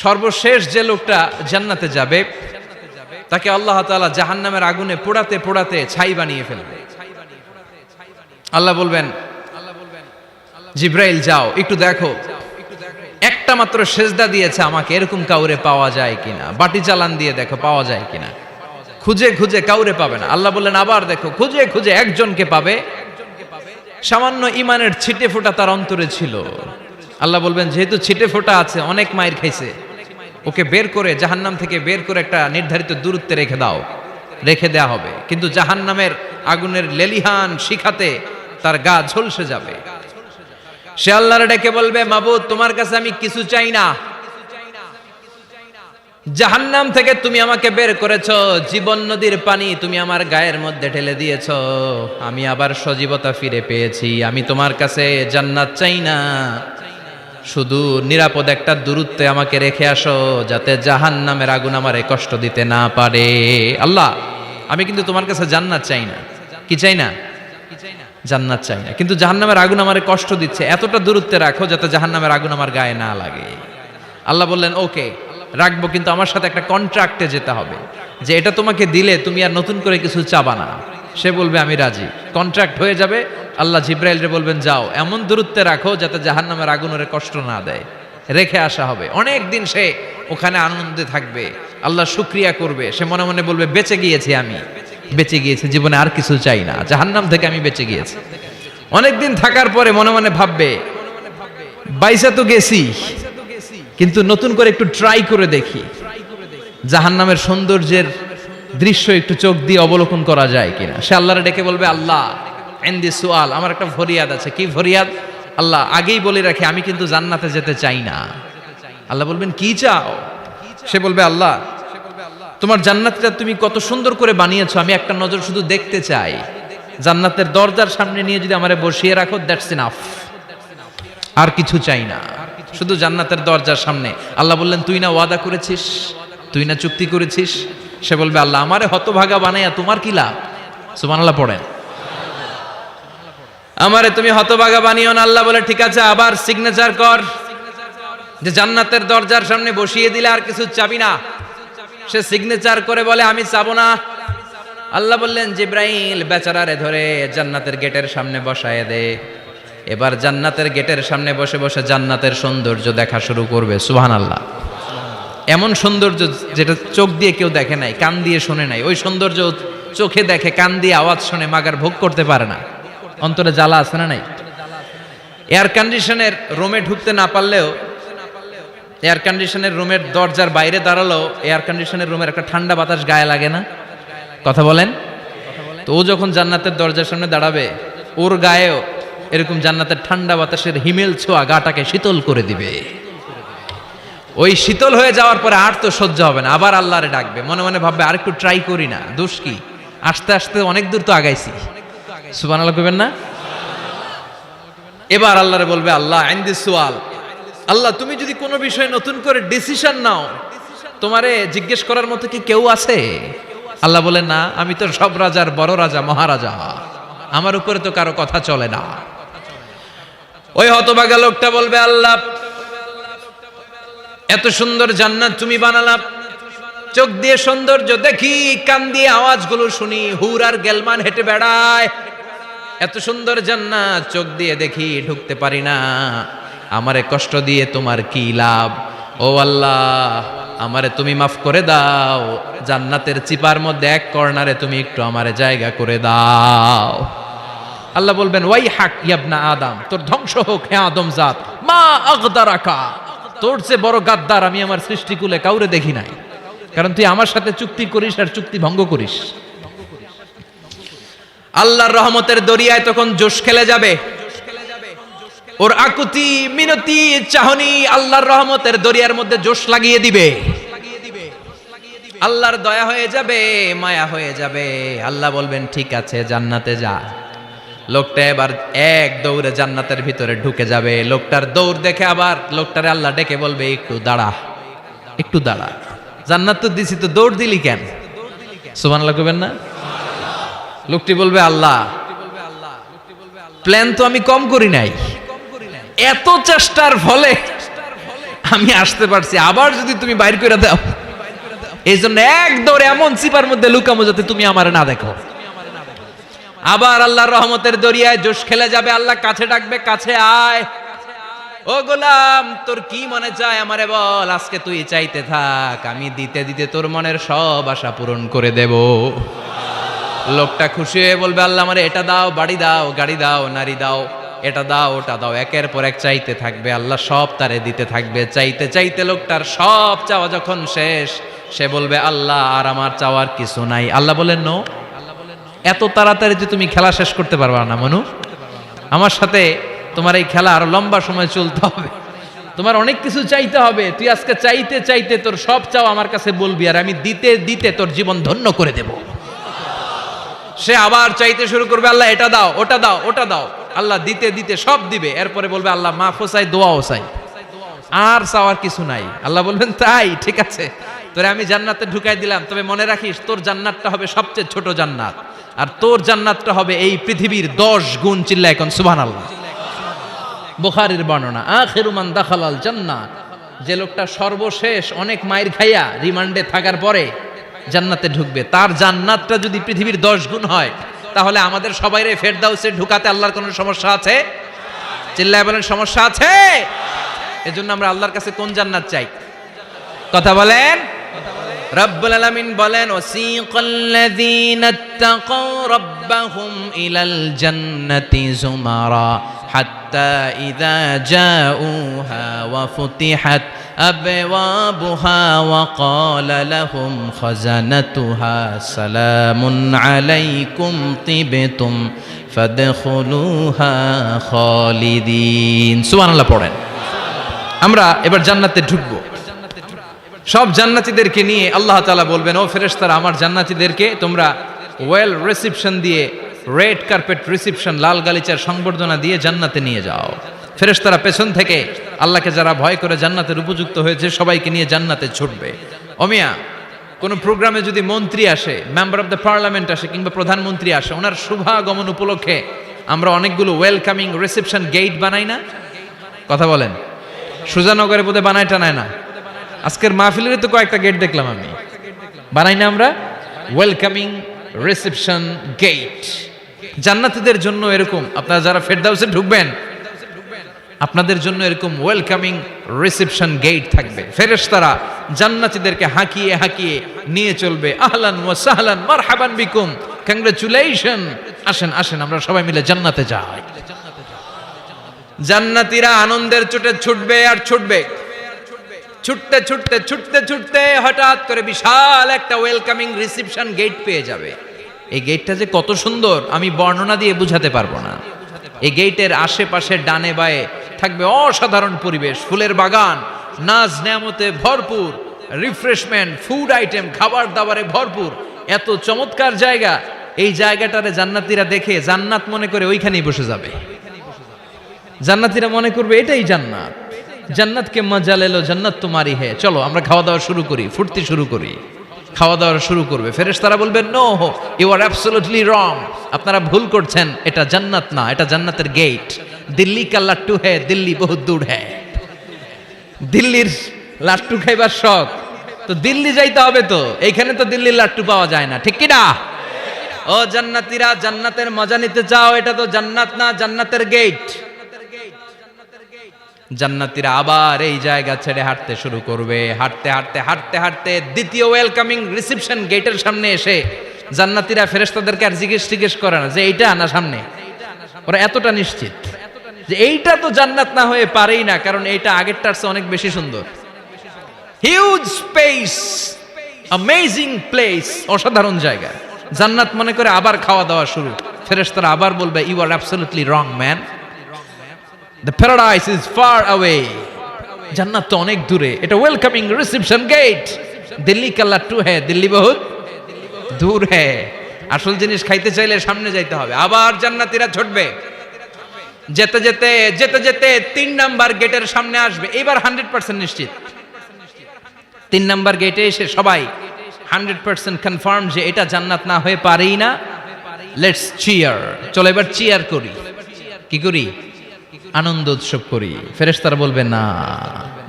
সর্বশেষ যে লোকটা জান্নাতে যাবে তাকে আল্লাহ তাআলা জাহান্নামের আগুনে পোড়াতে পোড়াতে ছাই বানিয়ে ফেলবে। আল্লাহ বলবেন, জিব্রাইল যাও একটু দেখো, একটা মাত্র সেজদা দিয়েছে আমাকে, এরকম কাউরে পাওয়া যায় কিনা। বাটি চালান দিয়ে দেখো পাওয়া যায় কিনা। খুঁজে খুঁজে কাউরে পাবে না। আল্লাহ বললেন আবার দেখো, খুঁজে খুঁজে একজনকে পাবে, সামান্য ইমানের ছিটে ফোঁটা তার অন্তরে ছিল। আল্লাহ বলবেন যেহেতু ছিটে ফোঁটা আছে, অনেক মায়ের খাইছে, ওকে বের করে জাহান্নাম থেকে বের করে একটা নির্ধারিত দূরত্বে রেখে দাও। রেখে দেয়া হবে, কিন্তু জাহান্নামের আগুনের লেলিহান শিখাতে তার গা ঝলসে যাবে। সে আল্লাহর ডেকে বলবে, মাবুদ তোমার কাছে আমি কিছু চাই না, জাহান্নাম থেকে তুমি আমাকে বের করেছো, জীবন নদীর পানি তুমি আমার গায়ের মধ্যে ঢেলে দিয়েছো, আমি আবার সজীবতা ফিরে পেয়েছি। আমি তোমার কাছে জান্নাত চাই না, শুধু নিরাপদ একটা দূরত্বে আমাকে রেখে আসো, যাতে জাহান্নামের আগুন আমারে কষ্ট দিতে না পারে। আল্লাহ আমি কিন্তু তোমার কাছে জান্নাত চাই না। কি চাই না? জান্নাত চাই না, কিন্তু জাহান্নামের আগুন আমারে কষ্ট দিচ্ছে, এতটা দূরত্বে রাখো যাতে জাহান্নামের আগুন আমার গায়ে না লাগে। আল্লাহ বললেন ওকে রাখবো, কিন্তু আমার সাথে একটা কন্ট্রাক্টে যেতে হবে, যে এটা তোমাকে দিলে তুমি আর নতুন করে কিছু চাবা না। সে বলবে আমি রাজি, কন্ট্রাক্ট হয়ে যাবে। আল্লাহ জিব্রাইলরে বলবেন যাও এমন দূরত্বে রাখো যাতে জাহান্নামের আগুন ওরে কষ্ট না দেয়। রেখে আসা হবে, অনেক দিন সে ওখানে আনন্দে থাকবে, আল্লাহ শুকরিয়া করবে। সে মনে মনে বলবে বেঁচে গিয়েছি, আমি বেঁচে গিয়েছি, জীবনে আর কিছু চাই না, জাহান্নাম থেকে আমি বেঁচে গিয়েছি। অনেকদিন থাকার পরে মনে মনে ভাববে বাইসা তো গেছি, কিন্তু নতুন করে একটু ট্রাই করে দেখি, জাহান্নামের সৌন্দর্যের দৃশ্য একটু চোখ দিয়ে অবলোকন করা যায় কিনা। সে আল্লাহরে ডেকে বলবে আল্লাহ ইনদি সুআল, আমার একটা ফরিয়াদ আছে। কি ফরিয়াদ? আল্লাহ আগেই বলে রাখি আমি কিন্তু জান্নাতে যেতে চাই না। আল্লাহ বলবেন কি চাও? সে বলবে আল্লাহ তোমার জান্নাতটা তুমি কত সুন্দর করে বানিয়েছো, আমি একটা নজর শুধু দেখতে চাই। জান্নাতের দরজার সামনে নিয়ে যদি আমারে বসিয়ে রাখো, দ্যাটস ইনাফ, আর কিছু চাই না, শুধু জান্নাতের দরজার সামনে। আল্লাহ বললেন তুই না ওয়াদা করেছিস, তুই না চুক্তি করেছিস। সে বলবে আল্লাহ আমারে হতভাগা বানাইয়া তোমার কি লাভ? সুবহানাল্লাহ পড়েন। আমারে তুমি হতভাগা বানিও না। আল্লাহ বলে ঠিক আছে, আবার সিগনেচার কর যে জান্নাতের দরজার সামনে বসিয়ে দিলে আর কিছু চাবি না। সে সিগনেচার করে বলে আমি চাবো না। আল্লাহ বললেন জিব্রাইল বেচারারে ধরে জান্নাতের গেটের সামনে বসায় দে। এবার জান্নাতের গেটের সামনে বসে বসে জান্নাতের সৌন্দর্য দেখা শুরু করবে। সুবহানাল্লাহ। এমন সৌন্দর্য যেটা চোখ দিয়ে কেউ দেখে নাই, কান দিয়ে শোনে নাই। ওই সৌন্দর্য চোখে দেখে, কান দিয়ে আওয়াজ শুনে, মাগার ভোগ করতে পারে না। অন্তরে জ্বালা আছে না নাই? এয়ার কন্ডিশনের রুমে ঢুকতে না পারলেও, এয়ার কন্ডিশনের রুমের দরজার বাইরে দাঁড়ালো, এয়ার কন্ডিশনের রুমের একটা ঠান্ডা বাতাস গায়ে লাগে না? কথা বলেন তো। ও যখন জান্নাতের দরজার সামনে দাঁড়াবে, ওর গায়েও এরকম জান্নাতের ঠান্ডা বাতাসের হিমেল ছোঁয়া গাটাকে শীতল করে দিবে। ওই শীতল হয়ে যাওয়ার পরে আর তো সহ্য হবে না, আবার আল্লাহরে ডাকবে। মনে মনে ভাববে আর একটু ট্রাই করি না, দোষ কি, আস্তে আস্তে অনেক দূর তো আগাইছি। সুবহানাল্লাহ কইবেন না? এবার আল্লাহরে বলবে আল্লাহ ইনদি সুআল, আল্লাহ তুমি যদি কোনো বিষয়ে নতুন করে ডিসিশন নাও, তোমারে জিজ্ঞেস করার মতো কি কেউ আছে? আল্লাহ বলে না, আমি তো সব রাজার বড় রাজা, মহারাজা, আমার উপরে তো কারো কথা চলে না। ওই হতভাগা লোকটা বলবে আল্লাহ এত সুন্দর জান্নাত তুমি বানালা, চোখ দিয়ে সৌন্দর্য দেখি, কান দিয়ে আওয়াজগুলো শুনি, হুর আর গেলমান হেঁটে বেড়ায়, এত সুন্দর জান্নাত চোখ দিয়ে দেখি, ঢুকতে পারি না, আমারে কষ্ট দিয়ে তোমার কি লাভ? ও আল্লাহ আমারে তুমি মাফ করে দাও, জান্নাতের চিপার মধ্যে এক কর্নারে তুমি একটু আমারে জায়গা করে দাও। আল্লাহ বলবেন ওয়াই হাক ইয়াবনা আদম, তোর ধ্বংস হোক হে আদম জাত, মা আগদারাকা, তোর চেয়ে বড় গাদ্দার আমি আমার সৃষ্টিকুলে কাউরে দেখি নাই, কারণ তুই আমার সাথে চুক্তি করিস আর চুক্তি ভঙ্গ করিস। আল্লাহর রহমতের দরিয়ায় তখন জোশ খেলে যাবে, ওর আকুতি মিনতি চাহনি আল্লাহর রহমতের দরিয়ার মধ্যে জোশ লাগিয়ে দিবে। আল্লাহর দয়া হয়ে যাবে, মায়া হয়ে যাবে। আল্লাহ বলবেন ঠিক আছে জান্নাতে যা। লোকটা এবার এক দৌড়ে জান্নাতের ভিতরে ঢুকে যাবে। লোকটার দৌড় দেখে আবার লোকটারে আল্লাহ ডেকে বলবে একটু দাঁড়া, একটু দাঁড়া, জান্নাত তো দিছি, তো দৌড় দিলি কেন? সুবহানাল্লাহ কইবেন না? লোকটি বলবে আল্লাহ প্ল্যান তো আমি কম করি নাই, এত চেষ্টার ফলে আমি আসতে পারছি, আবার যদি তুমি বাইর করে দাও, এই জন্য এক দৌড়ে এমন চিপার মধ্যে লুকামো যাতে তুমি আমার না দেখো। আবার আল্লাহর রহমতের দরিয়ায় জোশ খেলে যাবে, আল্লাহ কাছে ডাকবে, কাছে আয় ও গোলাম, তোর কি মনে চায় আমারে বল, আজকে তুই চাইতে থাক, আমি দিতে দিতে তোর মনের সব আশা পূরণ করে দেব। লোকটা খুশি হয়ে বলবে, আল্লাহ আমারে এটা দাও, বাড়ি দাও, গাড়ি দাও, নারী দাও, এটা দাও, ওটা দাও, একের পর এক চাইতে থাকবে, আল্লাহ সব তারে দিতে থাকবে। চাইতে চাইতে লোকটার সব চাওয়া যখন শেষ, সে বলবে, আল্লাহ আর আমার চাওয়ার কিছু নাই। আল্লাহ বলেন, নো, এত তাড়াতাড়ি যে তুমি খেলা শেষ করতে পারবা না মনু, আমার সাথে তোমার এই খেলা আরো লম্বা সময় চলতে হবে, তোমার অনেক কিছু চাইতে হবে। তুই আজকে চাইতে চাইতে তোর সব চাও আমার কাছে বলবি, আর আমি দিতে দিতে তোর জীবন ধন্য করে দেব। সে আবার চাইতে শুরু করবে, আল্লাহ এটা দাও, ওটা দাও, ওটা দাও, আল্লাহ দিতে দিতে সব দিবে। এরপরে বলবে, আল্লাহ মাফও চাই, দোয়াও চাই, আর চাওয়ার কিছু নাই। আল্লাহ বলবেন, তাই ঠিক আছে, তোরে আমি জান্নাতে ঢুকাই দিলাম, তবে মনে রাখিস তোর জান্নাতটা হবে সবচেয়ে ছোট জান্নাত, আর তোর জান্নাতটা হবে এই পৃথিবীর 10 গুণ। চিল্লায় এখন সুবহানাল্লাহ। বুখারীর বর্ণনা, আখিরু মান দাখালাল জান্নাহ, যে লোকটা সর্বশেষ অনেক মাইর খাইয়া রিমান্ডে থাকার পরে জান্নাতে ঢুকবে, তার জান্নাতটা যদি পৃথিবীর 10 গুণ হয়, তাহলে আমাদের সবাইরে ফেরদাউসে ঢুকাতে আল্লাহর কোনো সমস্যা আছে? চিল্লায় বলেন, সমস্যা আছে? এজন্য আমরা আল্লাহর কাছে কোন জান্নাত চাই? কথা বলেন। রব্বুল আলামিন বলেন, ওয়াসিকাল্লাযীনা ইত্তাকাউ রাব্বাহুম ইলাল জান্নাতি যুমারা হাত্তা ইযা জাউহা ওয়া ফুতিহাত আবওয়াবুহা ওয়া ক্বালা লাহুম খাজানাতুহা সালামুন আলাইকুম তিবতুম ফাদখুলুহা খালিদিন। সুবহানাল্লাহ পড়েন। আমরা এবার জান্নাতে ঢুকবো। সব জান্নাতীদেরকে নিয়ে আল্লাহ তাআলা বলবেন, ও ফেরেশতারা, আমার জান্নাতীদেরকে তোমরা ওয়েল রিসেপশন দিয়ে, রেড কার্পেট রিসেপশন, লাল গালিচার সংবর্ধনা দিয়ে জান্নাতে নিয়ে যাও। ফেরেশতারা পেছন থেকে আল্লাহকে যারা ভয় করে জান্নাতের উপযুক্ত হয়েছে সবাইকে নিয়ে জান্নাতে ছুটবে। ওমিয়া, কোন প্রোগ্রামে যদি মন্ত্রী আসে, মেম্বার অফ দ্য পার্লামেন্ট আসে, কিংবা প্রধানমন্ত্রী আসে, ওনার শুভাগমন উপলক্ষে আমরা অনেকগুলো ওয়েলকামিং রিসেপশন গেট বানাই না? কথা বলেন। সুজানগরে বোধহয় বানায় টানায় না? আজকের মাহফিলের তো কয়েকটা গেট দেখলাম আমি, বানাই না আমরা? Welcoming reception gate. জান্নাতীদের জন্য এরকম, আপনারা যারা ফেরদাউসে ঢুকবেন, আপনাদের জন্য এরকম ওয়েলকামিং রিসেপশন গেট থাকবে। ফেরেশতারা জান্নাতীদেরকে হাঁকিয়ে হাঁকিয়ে নিয়ে চলবে, আহলান ওয়া সাহলান মারহাবান বিকুম, কংগ্রাচুলেশন, আসেন আসেন আমরা সবাই মিলে জান্নাতে যাই। জান্নাতীরা আনন্দের চোটে ছুটবে আর ছুটবে। ছুটতে ছুটতে ছুটতে ছুটতে হঠাৎ করে বিশাল একটা ওয়েলকামিং রিসেপশন গেট পেয়ে যাবে। এই গেটটা যে কত সুন্দর আমি বর্ণনা দিয়ে বুঝাতে পারবো না। এই গেটের আশেপাশে ডানে বায়ে থাকবে অসাধারণ পরিবেশ, ফুলের বাগান, নাজ নেয়ামতে ভরপুর, রিফ্রেশমেন্ট, ফুড আইটেম, খাবার দাবারে ভরপুর, এত চমৎকার জায়গা। এই জায়গাটারে জান্নাতীরা দেখে জান্নাত মনে করে ওইখানেই বসে যাবে। জান্নাতীরা মনে করবে এটাই জান্নাত, জান্নাতকে মজা লেলো, জান্নাত তোমারই হে, চলো আমরা খাওয়া দাওয়া শুরু করি, ফুর্তি শুরু করি। খাওয়া দাওয়া শুরু করবে। ফেরেশতারা বলবেন, no, you are absolutely wrong, আপনারা ভুল করছেন, এটা জান্নাত না, এটা জান্নাতের গেট। দিল্লি কা লাট্টু হে, দিল্লি বহুত দূর হে। দিল্লির লাট্টু খাইবার শখ, তো দিল্লি যাইতে হবে, তো এইখানে তো দিল্লির লাট্টু পাওয়া যায় না, ঠিক কি না? ও জান্নাতীরা, জান্নাতের মজা নিতে চাও? এটা তো জান্নাত না, জান্নাতের গেট। জান্নাতীরা আবার এই জায়গা ছেড়ে হাঁটতে শুরু করবে। হাঁটতে হাঁটতে হাঁটতে হাঁটতে দ্বিতীয় ওয়েলকামিং রিসেপশন গেটের সামনে এসে জান্নাতীরা ফেরেশতাদেরকে আর জিজ্ঞেস করে না যে এইটা না সামনে, ওরা এতটা নিশ্চিত যে এইটা তো জান্নাত না হয়ে পারেই না, কারণ এইটা আগেরটার চেয়ে অনেক বেশি সুন্দর। হিউজ স্পেস, অ্যামেজিং প্লেস, অসাধারণ জায়গা। জান্নাত মনে করে আবার খাওয়া দাওয়া শুরু। ফেরেশতারা আবার বলবে, you are absolutely wrong man, the paradise is far away, জান্নাত তো অনেক দূরে, এটা ওয়েলকামিং রিসেপশন গেট। দিল্লি কা লাট্টু হে, দিল্লি বহুত দূর হে। আসল জিনিস খাইতে চাইলে সামনে যাইতে হবে। আবার জান্নাতীরা ছুটবে। যেতে যেতে যেতে যেতে 3 নাম্বার গেটের সামনে আসবে। এবার 100% নিশ্চিত। 3 নাম্বার গেটে এসে সবাই 100% কনফার্ম যে এটা জান্নাত না হয়ে পারেই না। লেটস চিয়ার, চলো এবার চিয়ার করি। কি করি? আনন্দ উৎসব করি, ফেরেশতারা বলবে না,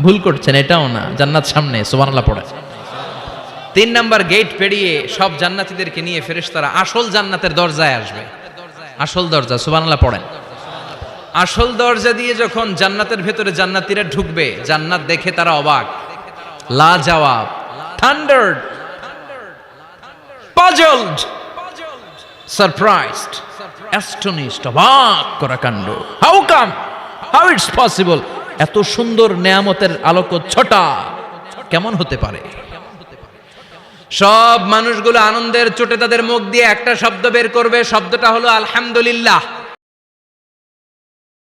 ভুল করছেন, এটাও না, জান্নাত সামনে, সুবহানাল্লাহ পড়ে। 3 নাম্বার গেট পেরিয়ে সব জান্নাতীদেরকে নিয়ে ফেরেশতারা আসল জান্নাতের দরজায় আসবে। আসল দরজা, সুবহানাল্লাহ পড়েন। আসল দরজা দিয়ে যখন জান্নাতের ভেতরে জান্নাতীরা ঢুকবে, জান্নাত দেখে তারা অবাক, লাজবাব, থান্ডার্ড, পাজলড, সারপ্রাইজড, অ্যাস্টনিশড, অবাক করা কাণ্ড। How come, how it's possible, এত সুন্দর নেয়ামতের আলোকচ্ছটা কেমন হতে পারে? সব মানুষগুলো আনন্দের চোটে তাদের মুখ দিয়ে একটা শব্দ বের করবে, শব্দটা হলো আলহামদুলিল্লাহ।